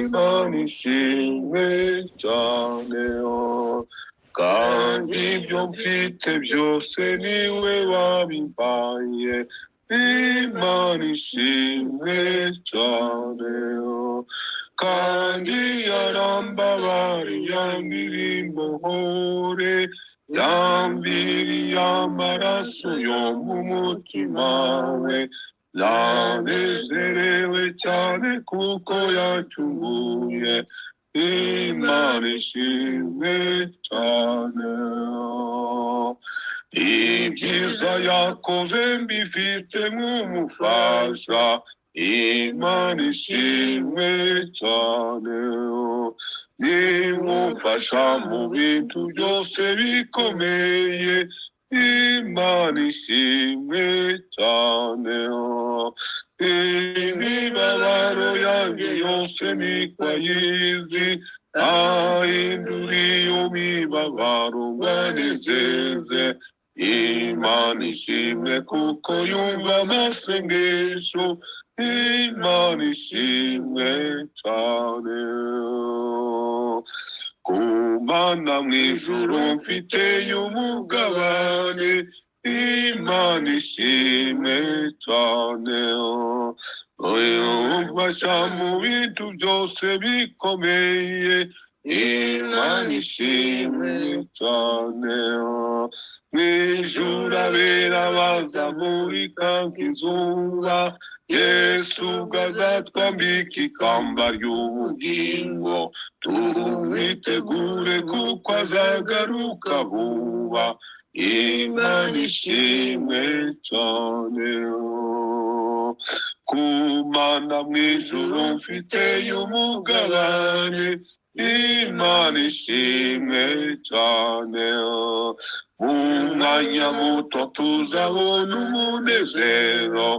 Imana ishimwe cyane kandi ibyo mfite byose niwe wabimpaye. Imana ishimwe cyane kandi yarambabariye indirimbo hore, yambiriye amaraso yo mu mutima we. Nanezerewe cyane kuko yacunguye. Imana ishimwe cyane. Ibyiza yakoze mbifite nk'umufasha. Imana ishimwe cyane. Nimumfasha mu bintu byose bikomeye. Imana ishimwe cyane. Imibabaro yanjye yose nikwayizi, ahindura iyo mibabaro banezeze. Imana ishimwe kuko yumva amasengesho. Imana ishimwe cyane. Ku Mana mu ijuru mfiteyo umugabane. Imana ishimwe cyane. Umfasha mu bintu byose bikomeye. Imana ishimwe cyane. Mw'ijuru abera bazamurika nk'izuba. Yesu ubwo azatwambika ikamba ry'ubugingo. Tumwitegure kuko azagaruka vuba. Imana ishimwe cyane. Ku Mana mu ijuru mfiteyo umugabane. Imana ishimwe cyane. Mu mwanya muto tuzabona umunezero.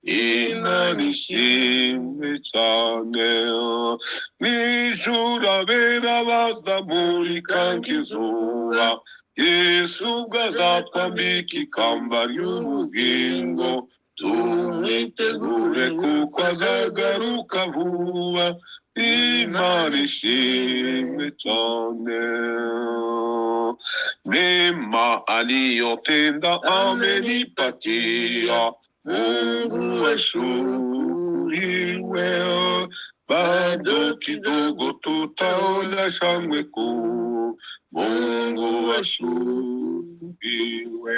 Imana ishimwe cyane. Mw'ijuru abera bazamurika nk'izuba. Yesu ubwo azatwambika ikamba ry'ubugingo. Tumwitegure kuko azagaruka vuba. Imana ishimwe cyane. Mema aliyotenda amenipatia. Mungu ashukuriwe. Bado kidogo tutaona shangwe kuu. Mungu ashukuriwe.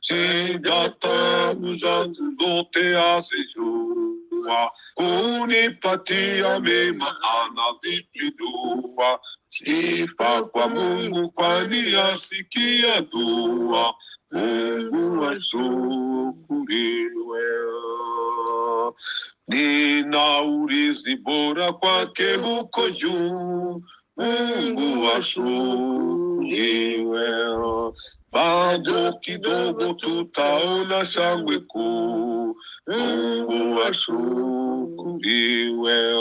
Shida tabu zangu zote azijua. Kunipatia mema anazipindua. Sifa kwa Mungu kwani asikia dua. Mungu ashukuriwe. Nina urithi bora kwake huko juu. Mungu ashukuriwe. Bado kidogo tutaona shangwe kuu. Mungu ashukuriwe.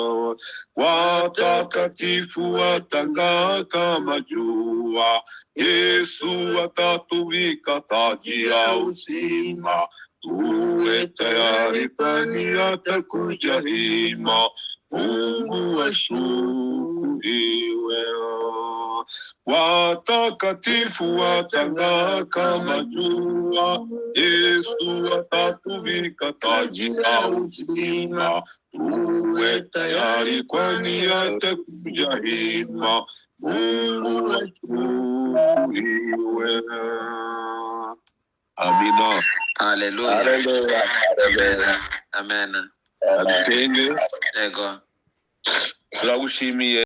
Watakatifu watang'aa kama jua. Yesu atatuvika taji ya uzima. Tuwe tayari kwani atakuja hima. Mungu ashukuriwe. Watakatifu watang'aa kama jua. Yesu atatuvika taji ya uzima. Tuwe tayari kwani atakuja hima. Mungu ashukuriwe. Amina. Haleluya. Haleluya. Amen. Amen. Adusenge. Yego. Turagushimiye.